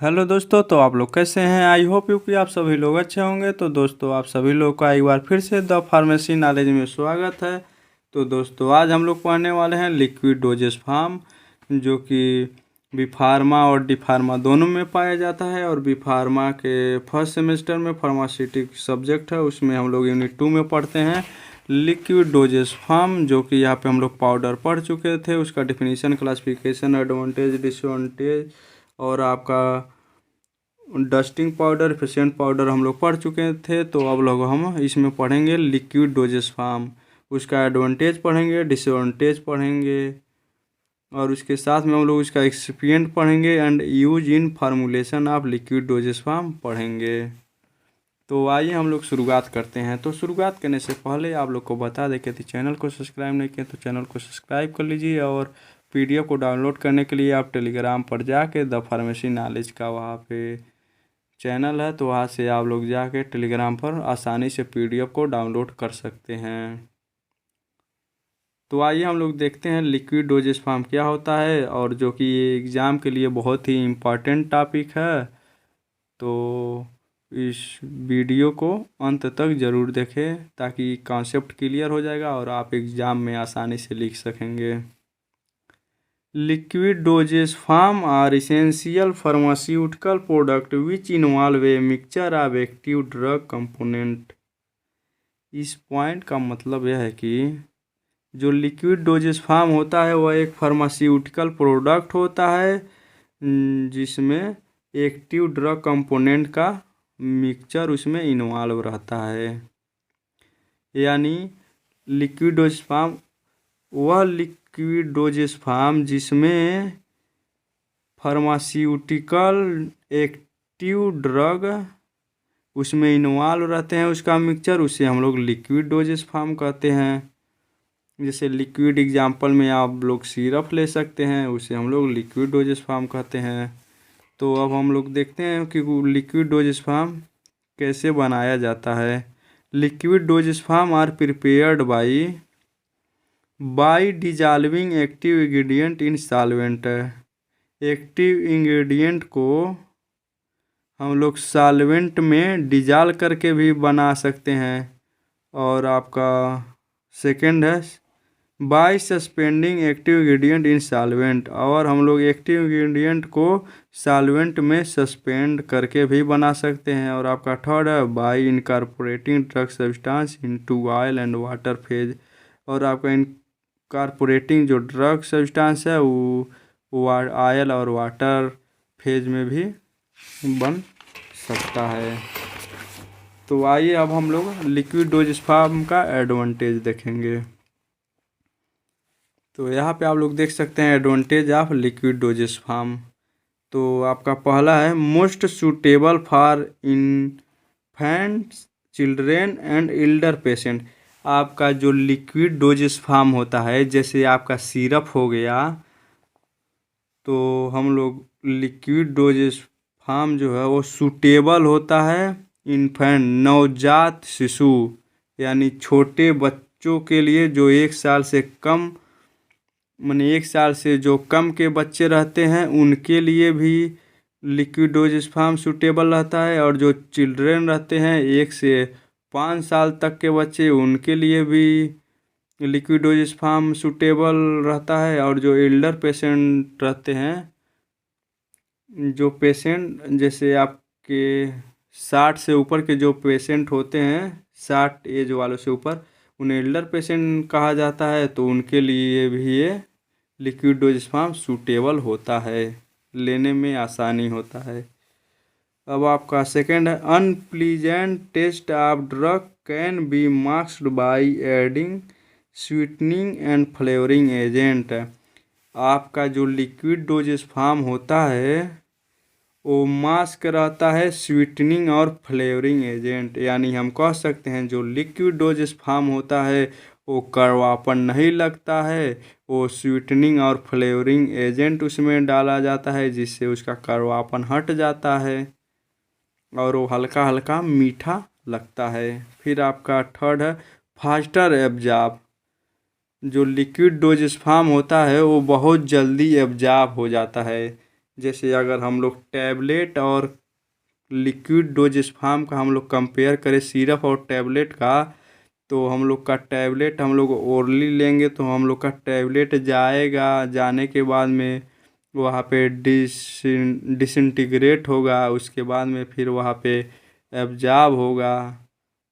Hello दोस्तों, तो आप लोग कैसे हैं। आई होप यू कि आप सभी लोग अच्छे होंगे। तो दोस्तों, आप सभी लोग का एक बार फिर से द फार्मेसी नॉलेज में स्वागत है। तो दोस्तों, आज हम लोग पढ़ने वाले हैं लिक्विड डोजेस फार्म, जो कि बी फार्मा और डी फार्मा दोनों में पाया जाता है। और बी फार्मा के फर्स्ट सेमेस्टर में फार्मास्यूटिक सब्जेक्ट है, उसमें हम लोग यूनिट 2 में पढ़ते हैं लिक्विड डोजेस फार्म, जो कि यहाँ पे हम लोग पाउडर पढ़ चुके थे। उसका डिफिनीशन, क्लासिफिकेशन, एडवांटेज, डिसएडवांटेज और आपका डस्टिंग पाउडर, एफिशिएंट पाउडर हम लोग पढ़ चुके थे। तो अब लोग हम इसमें पढ़ेंगे लिक्विड डोजेस फार्म। उसका एडवांटेज पढ़ेंगे, डिसएडवांटेज पढ़ेंगे और उसके साथ में हम लोग उसका एक्सपिरियंट पढ़ेंगे and use in formulation of liquid dosage form पढ़ेंगे। तो आइए हम लोग शुरुआत करते हैं। तो शुरुआत करने से पहले आप लोग को बता दें कि यदि चैनल को सब्सक्राइब नहीं किया तो चैनल को सब्सक्राइब कर लीजिए। और पीडीएफ को डाउनलोड करने के लिए आप टेलीग्राम पर जाके द फार्मेसी नॉलेज का वहाँ पे चैनल है, तो वहाँ से आप लोग जाके टेलीग्राम पर आसानी से पीडीएफ को डाउनलोड कर सकते हैं। तो आइए हम लोग देखते हैं लिक्विड डोजेस फार्म क्या होता है, और जो कि ये एग्ज़ाम के लिए बहुत ही इम्पॉर्टेंट टॉपिक है। तो इस वीडियो को अंत तक ज़रूर देखें ताकि कॉन्सेप्ट क्लियर हो जाएगा और आप एग्ज़ाम में आसानी से लिख सकेंगे। Liquid dosage form are essential pharmaceutical product which involve a mixture of active drug component। इस पॉइंट का मतलब यह है कि जो लिक्विड डोजेज फार्म होता है वह एक फार्मास्यूटिकल प्रोडक्ट होता है जिसमें एक्टिव ड्रग कंपोनेंट का मिक्सचर उसमें इन्वॉल्व रहता है। यानी लिक्विड डोजेज फार्म वह लिक्विड डोजेस फार्म जिसमें फार्मास्यूटिकल एक्टिव ड्रग उसमें इन्वॉल्व रहते हैं, उसका मिक्सचर, उसे हम लोग लिक्विड डोजेस फार्म कहते हैं। जैसे लिक्विड एग्जांपल में आप लोग सिरप ले सकते हैं, उसे हम लोग लिक्विड डोजेस फार्म कहते हैं। तो अब हम लोग देखते हैं कि लिक्विड डोजेस फार्म कैसे बनाया जाता है। Liquid dosage form are prepared by dissolving active ingredient in solvent. Active ingredient को हम लोग सॉल्वेंट में डिजॉल्व करके भी बना सकते हैं। और आपका सेकंड है by suspending active ingredient in solvent, और हम लोग एक्टिव इंग्रेडिएंट को सॉल्वेंट में सस्पेंड करके भी बना सकते हैं। और आपका थर्ड है by incorporating drug substance into oil and water phase, और आपका इनकॉर्पोरेटिंग जो ड्रग सब्सटेंस है वो ऑयल और वाटर फेज में भी बन सकता है। तो आइए अब हम लोग लिक्विड डोजेस फार्म का एडवांटेज देखेंगे। तो यहाँ पे आप लोग देख सकते हैं advantage of liquid dosage form. तो आपका पहला है most suitable for infants, children and elder patient. आपका जो लिक्विड डोजेस फार्म होता है, जैसे आपका सिरप हो गया, तो हम लोग लिक्विड डोजेस फार्म जो है वो सूटेबल होता है इन्फेंट, नवजात शिशु, यानी छोटे बच्चों के लिए जो 1 साल से कम, माने 1 साल से जो कम के बच्चे रहते हैं उनके लिए भी लिक्विड डोजेस फार्म सूटेबल रहता है। और जो चिल्ड्रेन रहते हैं 1 से 5 साल तक के बच्चे, उनके लिए भी लिक्विड डोजेस फार्म सूटेबल रहता है। और जो एल्डर पेशेंट रहते हैं, जो पेशेंट जैसे आपके 60 से ऊपर के जो पेशेंट होते हैं, 60 एज वालों से ऊपर, उन्हें एल्डर पेशेंट कहा जाता है। तो उनके लिए भी ये लिक्विड डोजेस फार्म सूटेबल होता है, लेने में आसानी होता है। अब आपका सेकंड है unpleasant taste of drug can be masked by adding sweetening and flavouring agent. आपका जो लिक्विड डोजेस फार्म होता है वो मास्क रहता है स्वीटनिंग और फ्लेवरिंग एजेंट। यानी हम कह सकते हैं जो लिक्विड डोजेस फार्म होता है वो कड़वापन नहीं लगता है, वो स्वीटनिंग और फ्लेवरिंग एजेंट उसमें डाला जाता है जिससे उसका कड़वापन हट जाता है और वो हल्का हल्का मीठा लगता है। फिर आपका थर्ड है फास्टर एब्जॉर्ब। जो लिक्विड डोजेस फार्म होता है वो बहुत जल्दी एब्जॉर्ब हो जाता है। जैसे अगर हम लोग टैबलेट और लिक्विड डोजेस फार्म का हम लोग कंपेयर करें सिरप और टैबलेट का, तो हम लोग का टैबलेट हम लोग ओरली लेंगे तो हम लोग का टैबलेट जाएगा, जाने के बाद में वहाँ पे डिसइंटीग्रेट होगा, उसके बाद में फिर वहाँ पे एब्जॉर्ब होगा,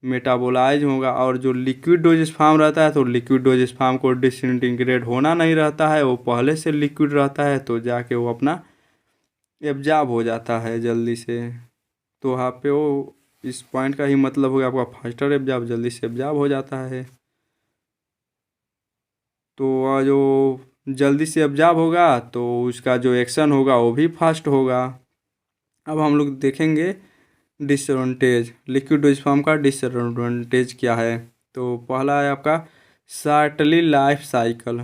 मेटाबोलाइज होगा। और जो लिक्विड डोजेस फार्म रहता है तो लिक्विड डोजेस फार्म को डिसइंटीग्रेट होना नहीं रहता है, वो पहले से लिक्विड रहता है, तो जाके वो अपना एब्जॉर्ब हो जाता है जल्दी से। तो वहाँ पे वो इस पॉइंट का ही मतलब हो गया आपका फास्टर एब्जॉर्ब, जल्दी से एब्जॉर्ब हो जाता है। तो वह जो जल्दी से एब्जॉर्ब होगा तो उसका जो एक्शन होगा वो भी फास्ट होगा। अब हम लोग देखेंगे डिसएडवांटेज, लिक्विड डोज फॉर्म का डिसएडवांटेज क्या है। तो पहला है आपका शॉर्टली लाइफ साइकिल।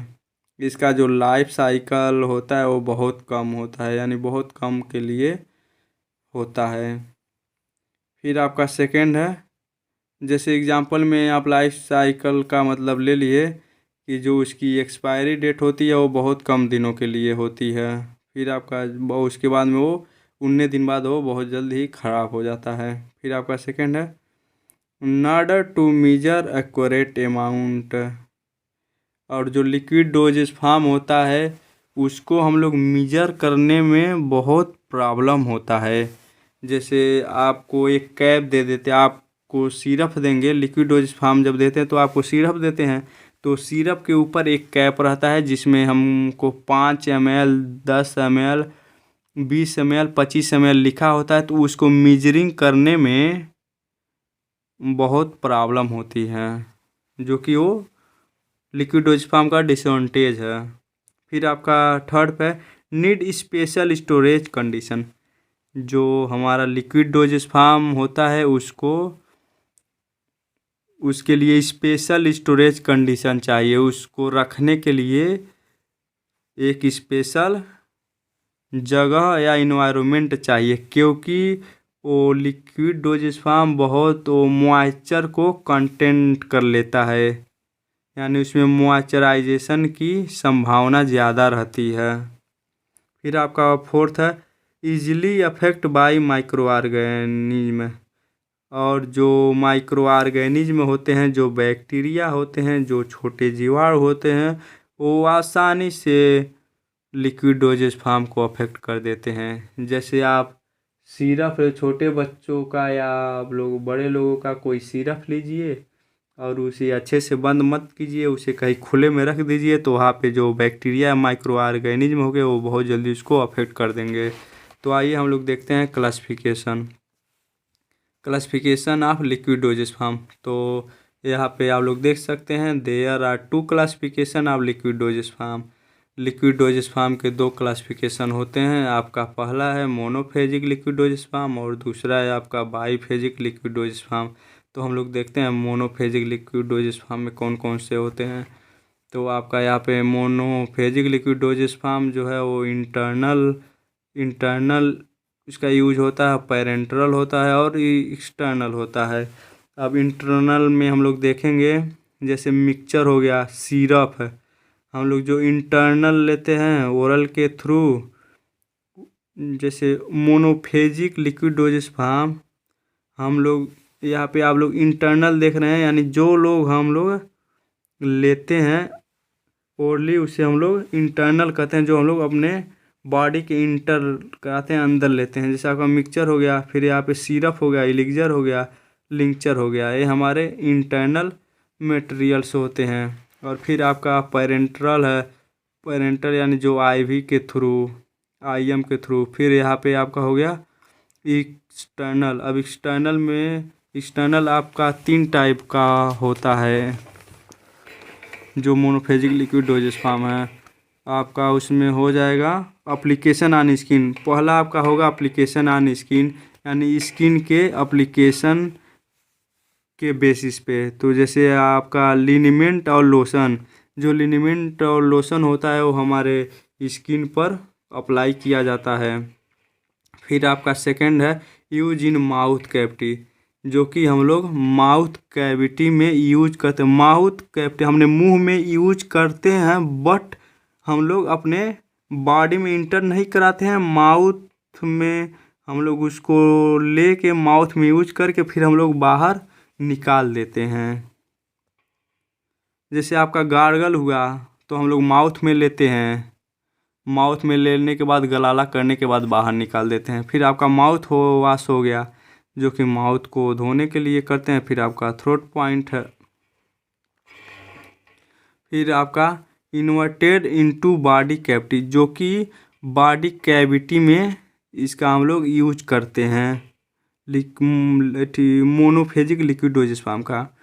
इसका जो लाइफ साइकिल होता है वो बहुत कम होता है, यानी बहुत कम के लिए होता है। फिर आपका सेकंड है, जैसे एग्जांपल में आप लाइफ साइकिल का मतलब ले लिए कि जो उसकी एक्सपायरी डेट होती है वो बहुत कम दिनों के लिए होती है। फिर आपका उसके बाद में वो 19 दिन बाद वो बहुत जल्द ही ख़राब हो जाता है। फिर आपका सेकंड है नाडर टू मेजर एक्यूरेट अमाउंट। और जो लिक्विड डोजेस फार्म होता है उसको हम लोग मेजर करने में बहुत प्रॉब्लम होता है। जैसे आपको एक कैप दे देते, आपको सिरप देंगे, लिक्विड डोजेस फार्म जब देते हैं तो आपको सिरप देते हैं, तो सिरप के ऊपर एक कैप रहता है जिसमें हमको 5 ml 10 ml 20 ml 25 ml लिखा होता है, तो उसको मेजरिंग करने में बहुत प्रॉब्लम होती है, जो कि वो लिक्विड डोज फार्म का डिसएडवांटेज है। फिर आपका थर्ड पे नीड स्पेशल स्टोरेज कंडीशन। जो हमारा लिक्विड डोजेस फार्म होता है उसको उसके लिए स्पेशल स्टोरेज कंडीशन चाहिए, उसको रखने के लिए एक स्पेशल जगह या इन्वायरमेंट चाहिए, क्योंकि वो लिक्विड डोजेस फार्म बहुत वो मॉइस्चर को कंटेंट कर लेता है, यानी उसमें मॉइस्चराइजेशन की संभावना ज़्यादा रहती है। फिर आपका फोर्थ है easily affect bye micro organism. और जो माइक्रो ऑर्गेनिज्म होते हैं, जो बैक्टीरिया होते हैं, जो छोटे जीवाणु होते हैं, वो आसानी से लिक्विड डोजेस फार्म को अफेक्ट कर देते हैं। जैसे आप सिरप छोटे बच्चों का या आप लोग बड़े लोगों का कोई सिरप लीजिए और उसे अच्छे से बंद मत कीजिए, उसे कहीं खुले में रख दीजिए, तो वहाँ पे जो बैक्टीरिया माइक्रो ऑर्गेनिज्म हो गए वो बहुत जल्दी उसको अफेक्ट कर देंगे। तो आइए हम लोग देखते हैं classification of liquid dosage form. तो यहाँ पे आप लोग देख सकते हैं there are 2 classification of liquid dosage form. Liquid dosage form के 2 क्लासिफिकेशन होते हैं। आपका पहला है मोनोफेजिक लिक्विड डोजेस फार्म और दूसरा है आपका बाईफेजिक लिक्विड डोजेस फार्म। तो हम लोग देखते हैं मोनोफेजिक लिक्विड डोजेस फार्म में कौन कौन से होते हैं। तो आपका यहाँ पे मोनोफेजिक लिक्विड डोजेस फार्म जो है वो इंटरनल इसका यूज होता है, पैरेंटरल होता है और एक्सटर्नल होता है। अब इंटरनल में हम लोग देखेंगे जैसे मिक्सचर हो गया, सिरप है, हम लोग जो इंटरनल लेते हैं ओरल के थ्रू, जैसे मोनोफेजिक लिक्विड डोजेस फार्म हम लोग यहाँ पे आप लोग इंटरनल देख रहे हैं, यानी जो लोग हम लोग लेते हैं ओरली उसे हम लोग इंटरनल कहते हैं, जो हम लोग अपने बॉडी के इंटर कराते हैं, अंदर लेते हैं। जैसे आपका मिक्सचर हो गया, फिर यहाँ पे सिरप हो गया, एलिक्जर हो गया, लिंक्चर हो गया, ये हमारे इंटरनल मटेरियल्स होते हैं। और फिर आपका पैरेंटरल है, पैरेंटल यानी जो आईवी के थ्रू, आईएम के थ्रू। फिर यहाँ पे आपका हो गया एक्सटर्नल। अब एक्सटर्नल आपका 3 टाइप का होता है जो मोनोफेजिक लिक्विड डोजेस फार्म है। आपका उसमें हो जाएगा एप्लीकेशन ऑन स्किन। पहला आपका होगा एप्लीकेशन ऑन स्किन, यानी स्किन के एप्लीकेशन के बेसिस पे। तो जैसे आपका लिनीमेंट और लोशन, जो लिनीमेंट और लोशन होता है वो हमारे स्किन पर अप्लाई किया जाता है। फिर आपका सेकंड है यूज इन माउथ कैविटी, जो कि हम लोग माउथ कैविटी में यूज करते हैं। माउथ कैविटी हमने मुंह में यूज करते हैं, बट हम लोग अपने बॉडी में इंटर नहीं कराते हैं, माउथ में हम लोग उसको लेके माउथ में यूज करके फिर हम लोग बाहर निकाल देते हैं। जैसे आपका गार्गल हुआ तो हम लोग माउथ में लेते हैं, माउथ में लेने के बाद गलाला करने के बाद बाहर निकाल देते हैं। फिर आपका माउथ वाश हो गया, जो कि माउथ को धोने के लिए करते हैं। फिर आपका थ्रोट पॉइंट है। फिर आपका इन्वर्टेड इनटू बॉडी कैविटी, जो कि बॉडी कैविटी में इसका हम लोग यूज करते हैं मोनोफेजिक लिक्विड डोजेस फॉर्म का।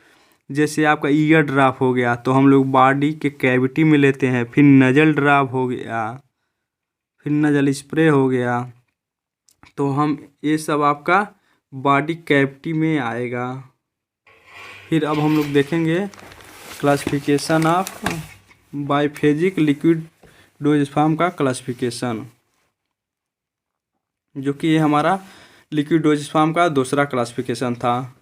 जैसे आपका ईयर ड्रॉप हो गया तो हम लोग बॉडी के कैविटी में लेते हैं। फिर नजल ड्रॉप हो गया, फिर नजल स्प्रे हो गया, तो हम ये सब आपका बॉडी कैविटी में आएगा। फिर अब हम लोग देखेंगे classification of biphasic liquid dosage form का क्लासिफिकेशन, जो कि ये हमारा लिक्विड डोजेस फॉर्म का दूसरा क्लासिफिकेशन था।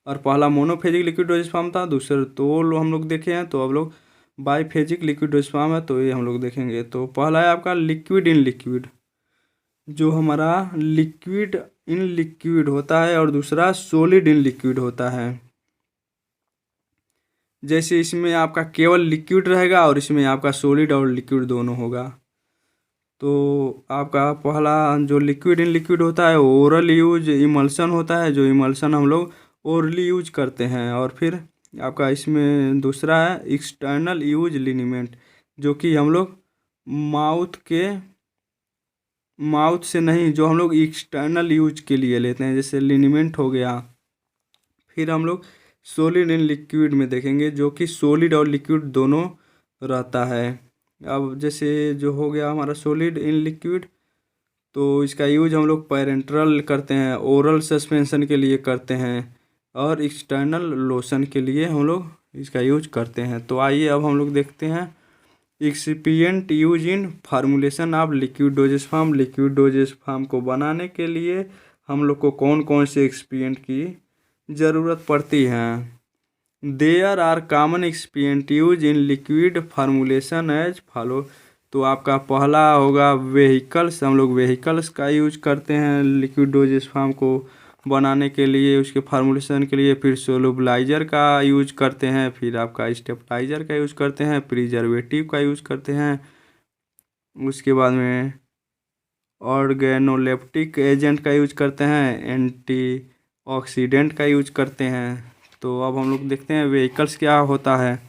और पहला मोनोफेजिक लिक्विड डोजेस फॉर्म था, दूसरे तो हम लोग देखे हैं। तो अब लोग बाइफेजिक लिक्विड डोजेस फॉर्म है, तो ये हम लोग देखेंगे। तो पहला है आपका लिक्विड इन लिक्विड, जो हमारा लिक्विड इन लिक्विड होता है, और दूसरा सॉलिड इन लिक्विड होता है। जैसे इसमें आपका केवल लिक्विड रहेगा और इसमें आपका सॉलिड और लिक्विड दोनों होगा। तो आपका पहला जो लिक्विड इन लिक्विड होता है ओरल यूज इमल्सन होता है, जो इमल्सन हम लोग ओरली यूज करते हैं। और फिर आपका इसमें दूसरा है एक्सटर्नल यूज लिनीमेंट, जो कि हम लोग माउथ से नहीं, जो हम लोग एक्सटर्नल यूज के लिए लेते हैं, जैसे लिनीमेंट हो गया। फिर हम लोग सॉलिड इन लिक्विड में देखेंगे, जो कि सॉलिड और लिक्विड दोनों रहता है। अब जैसे जो हो गया हमारा सॉलिड इन लिक्विड, तो इसका यूज हम लोग पैरेंटरल करते हैं, ओरल सस्पेंशन के लिए करते हैं, और एक्सटर्नल लोशन के लिए हम लोग इसका यूज करते हैं। तो आइए अब हम लोग देखते हैं excipient use in formulation of liquid dosage form. Liquid dosage form को बनाने के लिए हम लोग को कौन कौन से एक्सिपिएंट की ज़रूरत पड़ती है। There are common excipient use in liquid formulation as follow. तो आपका पहला होगा वेहिकल्स, हम लोग वेहिकल्स का यूज करते हैं लिक्विड डोजेस फॉर्म को बनाने के लिए, उसके फार्मूलेशन के लिए। फिर सोलुबलाइजर का यूज करते हैं, फिर आपका स्टेबलाइजर का यूज करते हैं, प्रिजर्वेटिव का यूज करते हैं, उसके बाद में ऑर्गेनोलेप्टिक एजेंट का यूज करते हैं, एंटी ऑक्सीडेंट का यूज करते हैं। तो अब हम लोग देखते हैं व्हीकल्स क्या होता है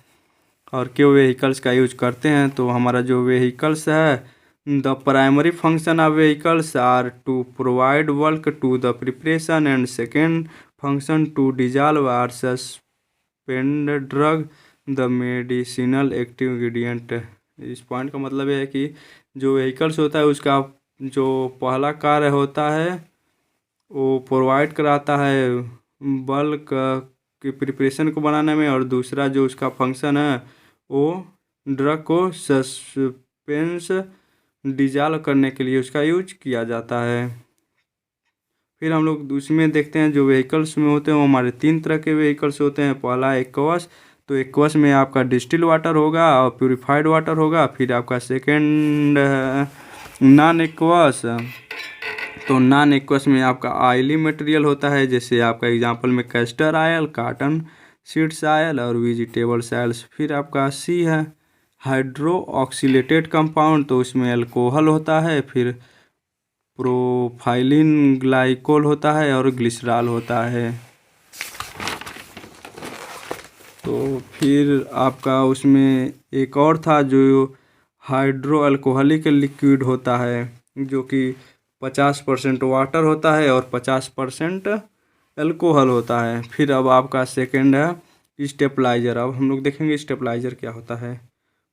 और क्यों व्हीकल्स का यूज करते हैं। तो हमारा जो व्हीकल्स है, the primary function of vehicles are to provide work to the preparation, and second function to dissolve or suspend drug the medicinal active ingredient. इस पॉइंट का मतलब ये है कि जो व्हीकल्स होता है उसका जो पहला कार्य होता है वो प्रोवाइड कराता है बल्क के प्रिपरेशन को बनाने में, और दूसरा जो उसका फंक्शन है वो ड्रग को सस्पेंस डिजॉल्व करने के लिए उसका यूज किया जाता है। फिर हम लोग उसमें देखते हैं जो व्हीकल्स में होते हैं वो हमारे 3 तरह के व्हीकल्स होते हैं। पहला एक्वस, तो एक्वस में आपका डिस्टिल वाटर होगा और प्यूरिफाइड वाटर होगा। फिर आपका सेकेंड नॉन एक्वस, तो नॉन एक्वस में आपका ऑयली मटेरियल होता है, जैसे आपका एग्जांपल में castor oil, cotton seeds oil और वेजिटेबल्स ऑयल्स। फिर आपका सी है हाइड्रो ऑक्सीलेटेड कंपाउंड, तो उसमें अल्कोहल होता है, फिर प्रोफाइलिन ग्लाइकोल होता है और ग्लिसरॉल होता है। तो फिर आपका उसमें एक और था जो हाइड्रो अल्कोहलिक लिक्विड होता है, जो कि 50% वाटर होता है और 50% अल्कोहल होता है। फिर अब आपका सेकेंड है स्टेबलाइजर। अब हम लोग देखेंगे स्टेबलाइजर क्या होता है।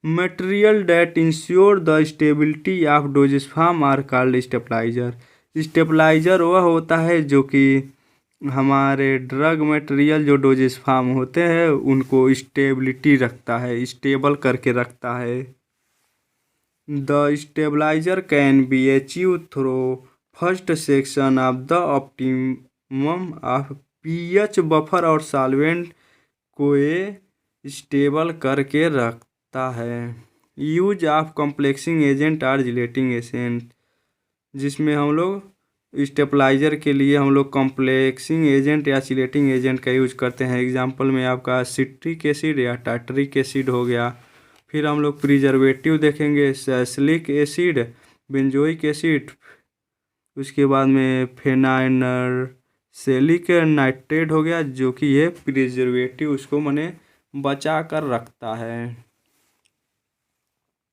Material that ensure the stability of dosage form are called stabiliser. Stabiliser वह होता है जो कि हमारे ड्रग मटेरियल जो डोजेस फॉर्म होते हैं उनको स्टेबिलिटी रखता है, स्टेबल करके रखता है। The stabiliser can be achieve through first section of the optimum of pH buffer और सॉल्वेंट को ये स्टेबल करके रखता है। यूज ऑफ कॉम्प्लेक्सिंग एजेंट और जिलेटिंग एजेंट, जिसमें हम लोग स्टेबलाइजर के लिए हम लोग कॉम्प्लेक्सिंग एजेंट या चिलेटिंग एजेंट का यूज करते हैं। एग्जांपल में आपका सिट्रिक एसिड या टार्टरिक एसिड हो गया। फिर हम लोग प्रिजर्वेटिव देखेंगे, सैलिसिलिक एसिड, बेंजोइक एसिड, उसके बाद में फेनाइनरसेलिक नाइट्रेट हो गया, जो कि ये प्रिजर्वेटिव उसको बचा कर रखता है।